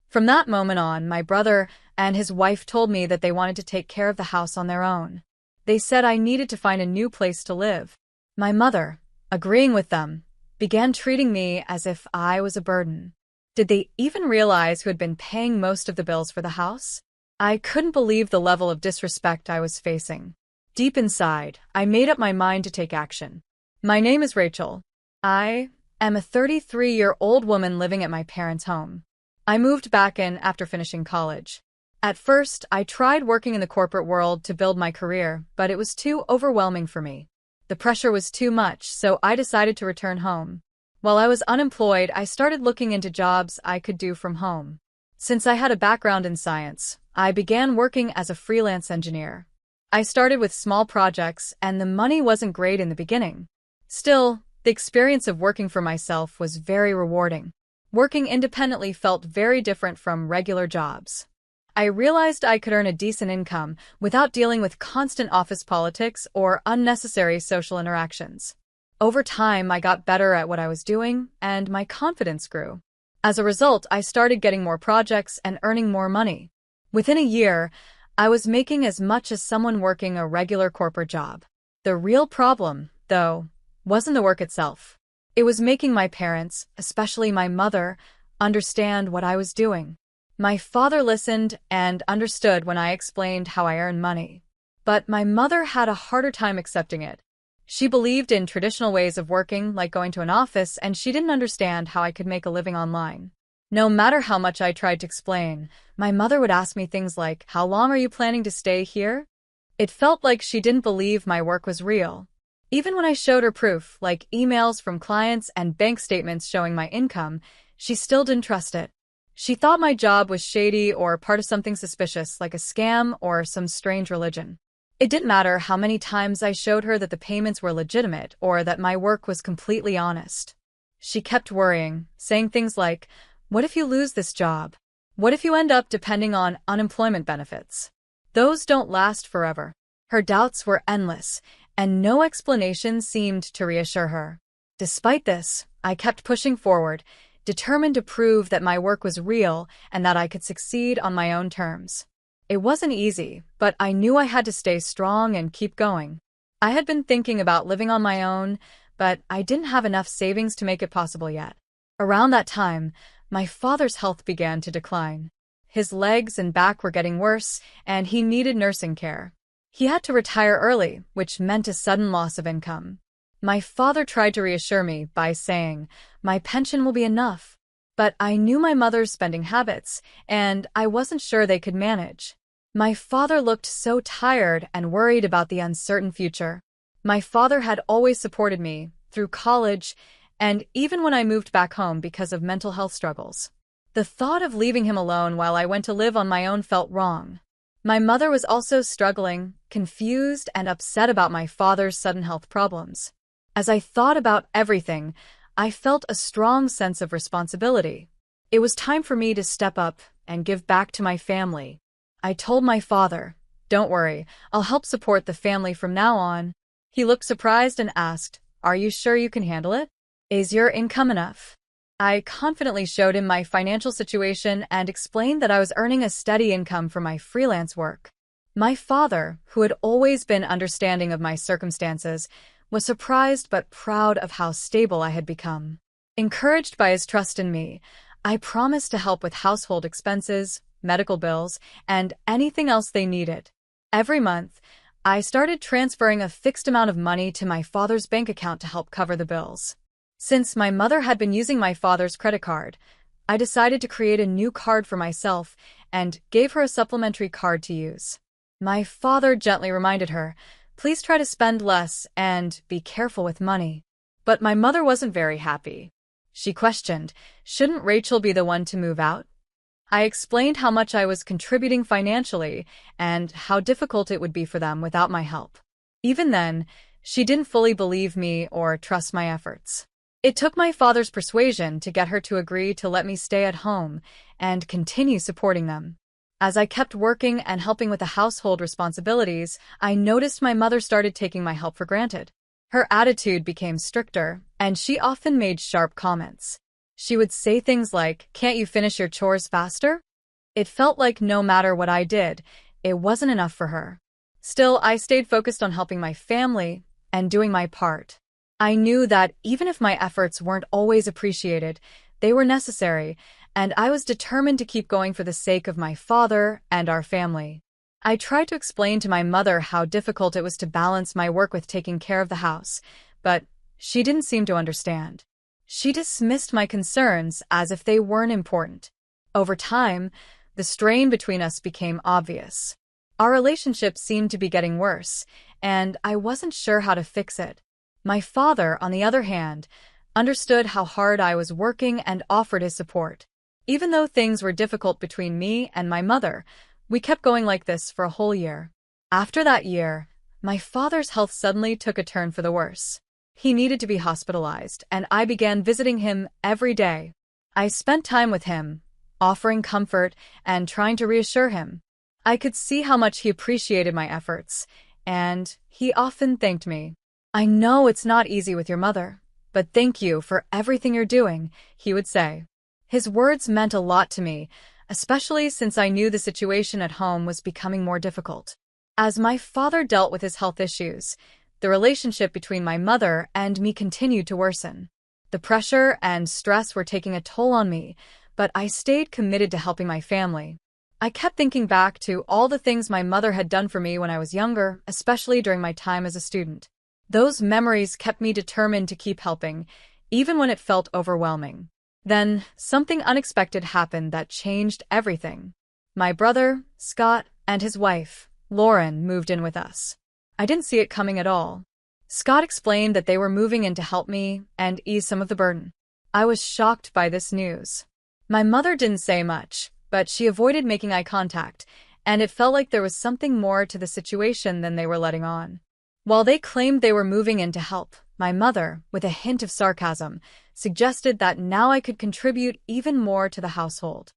From that moment on, my brother and his wife told me that they wanted to take care of the house on their own. They said I needed to find a new place to live. My mother, agreeing with them, began treating me as if I was a burden. Did they even realize who had been paying most of the bills for the house? I couldn't believe the level of disrespect I was facing. Deep inside, I made up my mind to take action. My name is Rachel. I am a 33-year-old woman living at my parents' home. I moved back in after finishing college. At first, I tried working in the corporate world to build my career, but it was too overwhelming for me. The pressure was too much, so I decided to return home. While I was unemployed, I started looking into jobs I could do from home. Since I had a background in science, I began working as a freelance engineer. I started with small projects, and the money wasn't great in the beginning. Still, the experience of working for myself was very rewarding. Working independently felt very different from regular jobs. I realized I could earn a decent income without dealing with constant office politics or unnecessary social interactions. Over time, I got better at what I was doing, and my confidence grew. As a result, I started getting more projects and earning more money. Within a year, I was making as much as someone working a regular corporate job. The real problem, though, wasn't the work itself. It was making my parents, especially my mother, understand what I was doing. My father listened and understood when I explained how I earned money. But my mother had a harder time accepting it. She believed in traditional ways of working, like going to an office, and she didn't understand how I could make a living online. No matter how much I tried to explain, my mother would ask me things like, "How long are you planning to stay here?" It felt like she didn't believe my work was real. Even when I showed her proof, like emails from clients and bank statements showing my income, she still didn't trust it. She thought my job was shady or part of something suspicious, like a scam or some strange religion. It didn't matter how many times I showed her that the payments were legitimate or that my work was completely honest. She kept worrying, saying things like, "What if you lose this job? What if you end up depending on unemployment benefits?" Those don't last forever. Her doubts were endless, and no explanation seemed to reassure her. Despite this, I kept pushing forward, determined to prove that my work was real and that I could succeed on my own terms. It wasn't easy, but I knew I had to stay strong and keep going. I had been thinking about living on my own, but I didn't have enough savings to make it possible yet. Around that time, my father's health began to decline. His legs and back were getting worse, and he needed nursing care. He had to retire early, which meant a sudden loss of income. My father tried to reassure me by saying, "My pension will be enough." But I knew my mother's spending habits, and I wasn't sure they could manage. My father looked so tired and worried about the uncertain future. My father had always supported me through college and even when I moved back home because of mental health struggles. The thought of leaving him alone while I went to live on my own felt wrong. My mother was also struggling, confused, and upset about my father's sudden health problems. As I thought about everything, I felt a strong sense of responsibility. It was time for me to step up and give back to my family. I told my father, "Don't worry, I'll help support the family from now on." He looked surprised and asked, "Are you sure you can handle it? Is your income enough?" I confidently showed him my financial situation and explained that I was earning a steady income from my freelance work. My father, who had always been understanding of my circumstances, was surprised but proud of how stable I had become. Encouraged by his trust in me, I promised to help with household expenses, medical bills, and anything else they needed. Every month, I started transferring a fixed amount of money to my father's bank account to help cover the bills. Since my mother had been using my father's credit card, I decided to create a new card for myself and gave her a supplementary card to use. My father gently reminded her, "Please try to spend less and be careful with money." But my mother wasn't very happy. She questioned, "Shouldn't Rachel be the one to move out?" I explained how much I was contributing financially and how difficult it would be for them without my help. Even then, she didn't fully believe me or trust my efforts. It took my father's persuasion to get her to agree to let me stay at home and continue supporting them. As I kept working and helping with the household responsibilities, I noticed my mother started taking my help for granted. Her attitude became stricter, and she often made sharp comments. She would say things like, "Can't you finish your chores faster?" It felt like no matter what I did, it wasn't enough for her. Still, I stayed focused on helping my family and doing my part. I knew that even if my efforts weren't always appreciated, they were necessary, and I was determined to keep going for the sake of my father and our family. I tried to explain to my mother how difficult it was to balance my work with taking care of the house, but she didn't seem to understand. She dismissed my concerns as if they weren't important. Over time, the strain between us became obvious. Our relationship seemed to be getting worse, and I wasn't sure how to fix it. My father, on the other hand, understood how hard I was working and offered his support. Even though things were difficult between me and my mother, we kept going like this for a whole year. After that year, my father's health suddenly took a turn for the worse. He needed to be hospitalized, and I began visiting him every day. I spent time with him, offering comfort and trying to reassure him. I could see how much he appreciated my efforts, and he often thanked me. "I know it's not easy with your mother, but thank you for everything you're doing," he would say. His words meant a lot to me, especially since I knew the situation at home was becoming more difficult. As my father dealt with his health issues, the relationship between my mother and me continued to worsen. The pressure and stress were taking a toll on me, but I stayed committed to helping my family. I kept thinking back to all the things my mother had done for me when I was younger, especially during my time as a student. Those memories kept me determined to keep helping, even when it felt overwhelming. Then, something unexpected happened that changed everything. My brother, Scott, and his wife, Lauren, moved in with us. I didn't see it coming at all. Scott explained that they were moving in to help me and ease some of the burden. I was shocked by this news. My mother didn't say much, but she avoided making eye contact, and it felt like there was something more to the situation than they were letting on. While they claimed they were moving in to help, my mother, with a hint of sarcasm, suggested that now I could contribute even more to the household.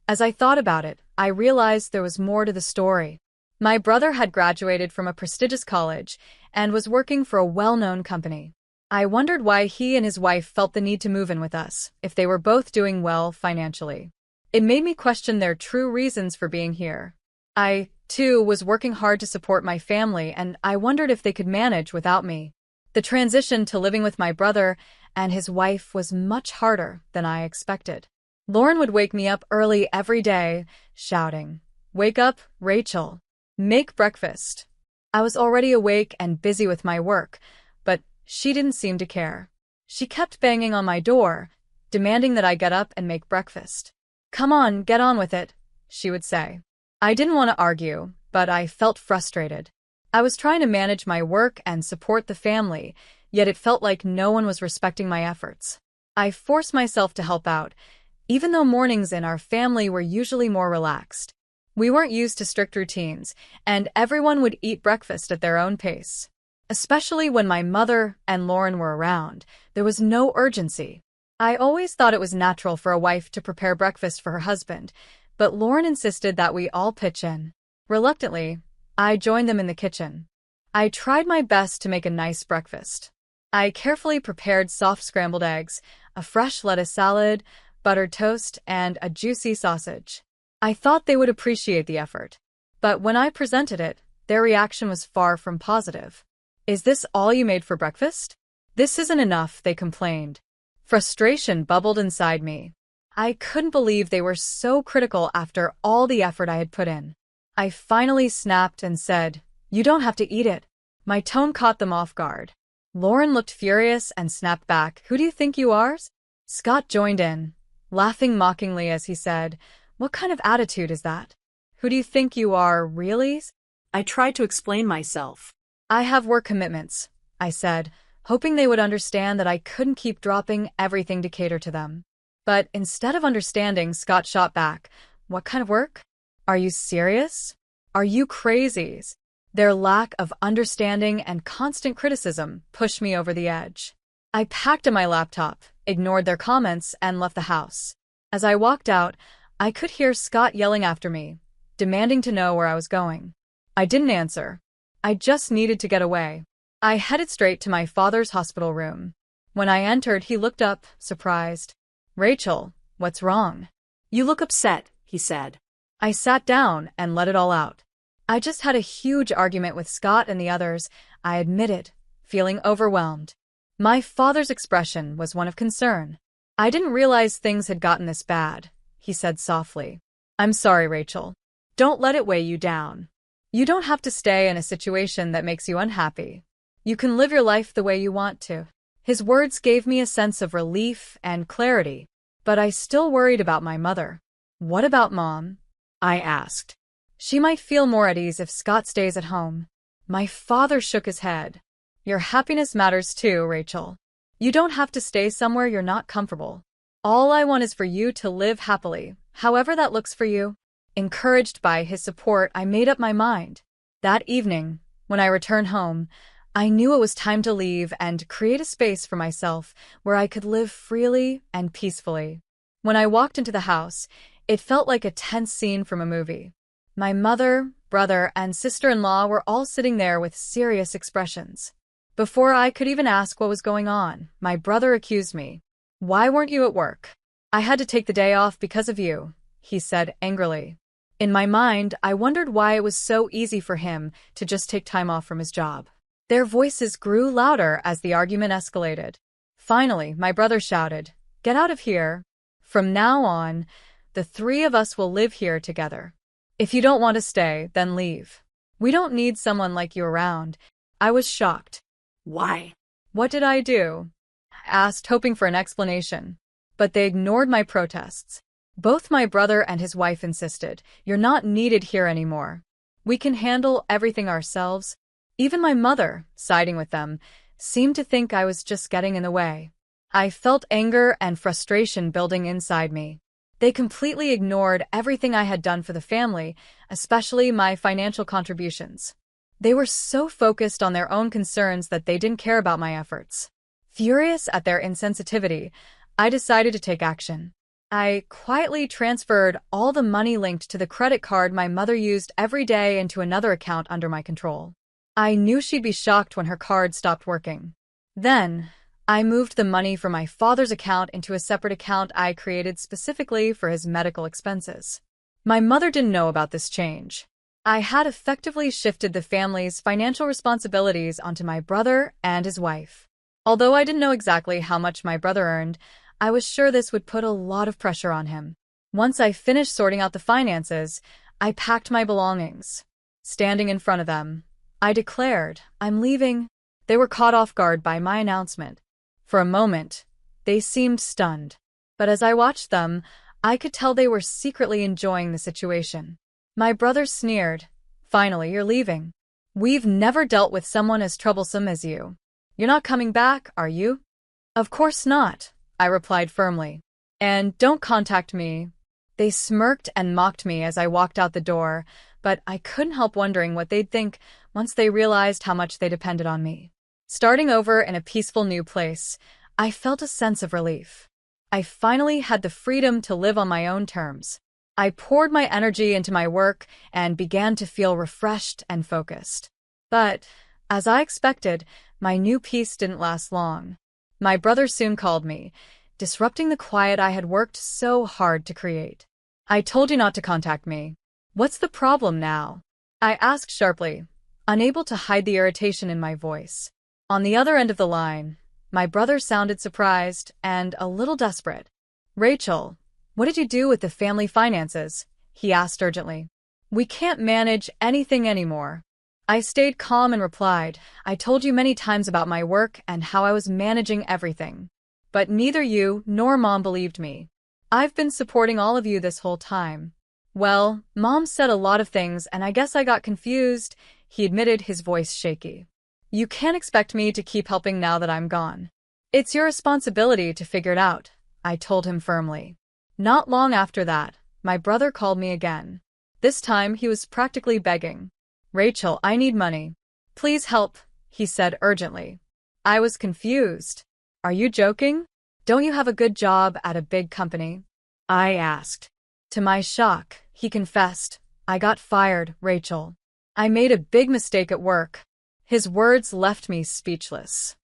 As I thought about it, I realized there was more to the story. My brother had graduated from a prestigious college and was working for a well-known company. I wondered why he and his wife felt the need to move in with us, if they were both doing well financially. It made me question their true reasons for being here. I, too, was working hard to support my family, and I wondered if they could manage without me. The transition to living with my brother and his wife was much harder than I expected. Lauren would wake me up early every day, shouting, "Wake up, Rachel. Make breakfast." I was already awake and busy with my work, but she didn't seem to care. She kept banging on my door, demanding that I get up and make breakfast. "Come on, get on with it," she would say. I didn't want to argue, but I felt frustrated. I was trying to manage my work and support the family, yet it felt like no one was respecting my efforts. I forced myself to help out, even though mornings in our family were usually more relaxed. We weren't used to strict routines, and everyone would eat breakfast at their own pace. Especially when my mother and Lauren were around, there was no urgency. I always thought it was natural for a wife to prepare breakfast for her husband, but Lauren insisted that we all pitch in. Reluctantly, I joined them in the kitchen. I tried my best to make a nice breakfast. I carefully prepared soft scrambled eggs, a fresh lettuce salad, buttered toast, and a juicy sausage. I thought they would appreciate the effort. But when I presented it, their reaction was far from positive. "Is this all you made for breakfast? This isn't enough," they complained. Frustration bubbled inside me. I couldn't believe they were so critical after all the effort I had put in. I finally snapped and said, "You don't have to eat it." My tone caught them off guard. Lauren looked furious and snapped back, "Who do you think you are?" Scott joined in, laughing mockingly as he said, "What kind of attitude is that? Who do you think you are, really?" I tried to explain myself. "I have work commitments," I said, hoping they would understand that I couldn't keep dropping everything to cater to them. But instead of understanding, Scott shot back, "What kind of work? Are you serious? Are you crazy?" Their lack of understanding and constant criticism pushed me over the edge. I packed up my laptop, ignored their comments, and left the house. As I walked out, I could hear Scott yelling after me, demanding to know where I was going. I didn't answer. I just needed to get away. I headed straight to my father's hospital room. When I entered, he looked up, surprised. Rachel, what's wrong? You look upset, he said. I sat down and let it all out. I just had a huge argument with Scott and the others, I admitted, feeling overwhelmed. My father's expression was one of concern. I didn't realize things had gotten this bad, he said softly. I'm sorry, Rachel. Don't let it weigh you down. You don't have to stay in a situation that makes you unhappy. You can live your life the way you want to. His words gave me a sense of relief and clarity, but I still worried about my mother. What about Mom? I asked. She might feel more at ease if Scott stays at home. My father shook his head. Your happiness matters too, Rachel. You don't have to stay somewhere you're not comfortable. All I want is for you to live happily, however that looks for you. Encouraged by his support, I made up my mind. That evening, when I returned home, I knew it was time to leave and create a space for myself where I could live freely and peacefully. When I walked into the house, it felt like a tense scene from a movie. My mother, brother, and sister-in-law were all sitting there with serious expressions. Before I could even ask what was going on, my brother accused me. Why weren't you at work? I had to take the day off because of you, he said angrily. In my mind, I wondered why it was so easy for him to just take time off from his job. Their voices grew louder as the argument escalated. Finally, my brother shouted, "Get out of here. From now on, the three of us will live here together. If you don't want to stay, then leave. We don't need someone like you around." I was shocked. Why? What did I do? I asked, hoping for an explanation. But they ignored my protests. Both my brother and his wife insisted, "You're not needed here anymore. We can handle everything ourselves." Even my mother, siding with them, seemed to think I was just getting in the way. I felt anger and frustration building inside me. They completely ignored everything I had done for the family, especially my financial contributions. They were so focused on their own concerns that they didn't care about my efforts. Furious at their insensitivity, I decided to take action. I quietly transferred all the money linked to the credit card my mother used every day into another account under my control. I knew she'd be shocked when her card stopped working. Then, I moved the money from my father's account into a separate account I created specifically for his medical expenses. My mother didn't know about this change. I had effectively shifted the family's financial responsibilities onto my brother and his wife. Although I didn't know exactly how much my brother earned, I was sure this would put a lot of pressure on him. Once I finished sorting out the finances, I packed my belongings. Standing in front of them, I declared, "I'm leaving." They were caught off guard by my announcement. For a moment, they seemed stunned. But as I watched them, I could tell they were secretly enjoying the situation. My brother sneered, "Finally, you're leaving. We've never dealt with someone as troublesome as you. You're not coming back, are you?" "Of course not," I replied firmly. "And don't contact me." They smirked and mocked me as I walked out the door, but I couldn't help wondering what they'd think once they realized how much they depended on me. Starting over in a peaceful new place, I felt a sense of relief. I finally had the freedom to live on my own terms. I poured my energy into my work and began to feel refreshed and focused. But, as I expected, my new peace didn't last long. My brother soon called me, disrupting the quiet I had worked so hard to create. "I told you not to contact me. What's the problem now?" I asked sharply, unable to hide the irritation in my voice. On the other end of the line, my brother sounded surprised and a little desperate. "Rachel, what did you do with the family finances?" he asked urgently. "We can't manage anything anymore." I stayed calm and replied, "I told you many times about my work and how I was managing everything. But neither you nor Mom believed me. I've been supporting all of you this whole time." "Well, Mom said a lot of things and I guess I got confused," he admitted, his voice shaky. "You can't expect me to keep helping now that I'm gone. It's your responsibility to figure it out," I told him firmly. Not long after that, my brother called me again. This time he was practically begging. "Rachel, I need money. Please help," he said urgently. I was confused. "Are you joking? Don't you have a good job at a big company?" I asked. To my shock, he confessed, "I got fired, Rachel. I made a big mistake at work." His words left me speechless.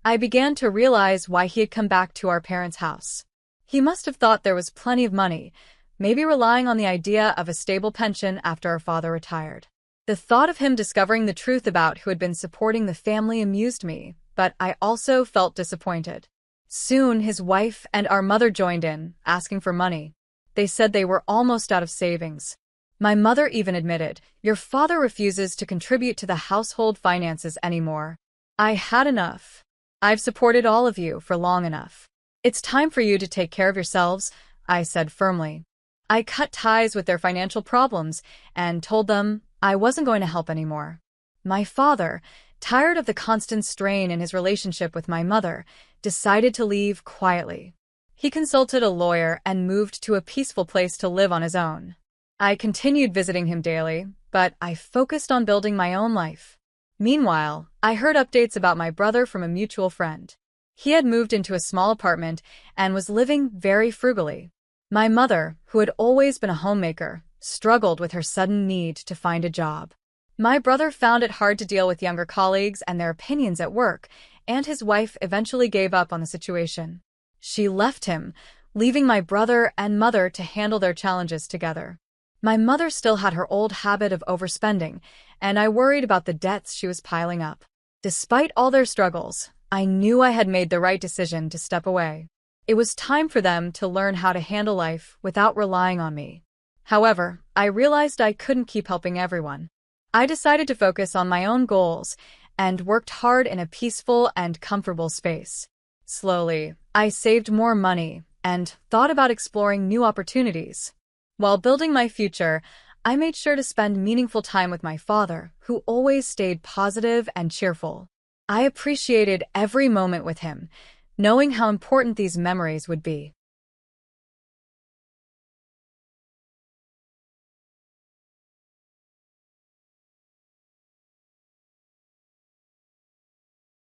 I began to realize why he had come back to our parents' house. He must have thought there was plenty of money, maybe relying on the idea of a stable pension after our father retired. The thought of him discovering the truth about who had been supporting the family amused me, but I also felt disappointed. Soon, his wife and our mother joined in, asking for money. They said they were almost out of savings. My mother even admitted, "Your father refuses to contribute to the household finances anymore." I had enough. "I've supported all of you for long enough. It's time for you to take care of yourselves," I said firmly. I cut ties with their financial problems and told them I wasn't going to help anymore. My father, tired of the constant strain in his relationship with my mother, decided to leave quietly. He consulted a lawyer and moved to a peaceful place to live on his own. I continued visiting him daily, but I focused on building my own life. Meanwhile, I heard updates about my brother from a mutual friend. He had moved into a small apartment and was living very frugally. My mother, who had always been a homemaker, struggled with her sudden need to find a job. My brother found it hard to deal with younger colleagues and their opinions at work, and his wife eventually gave up on the situation. She left him, leaving my brother and mother to handle their challenges together. My mother still had her old habit of overspending, and I worried about the debts she was piling up. Despite all their struggles, I knew I had made the right decision to step away. It was time for them to learn how to handle life without relying on me. However, I realized I couldn't keep helping everyone. I decided to focus on my own goals and worked hard in a peaceful and comfortable space. Slowly, I saved more money and thought about exploring new opportunities. While building my future, I made sure to spend meaningful time with my father, who always stayed positive and cheerful. I appreciated every moment with him, knowing how important these memories would be.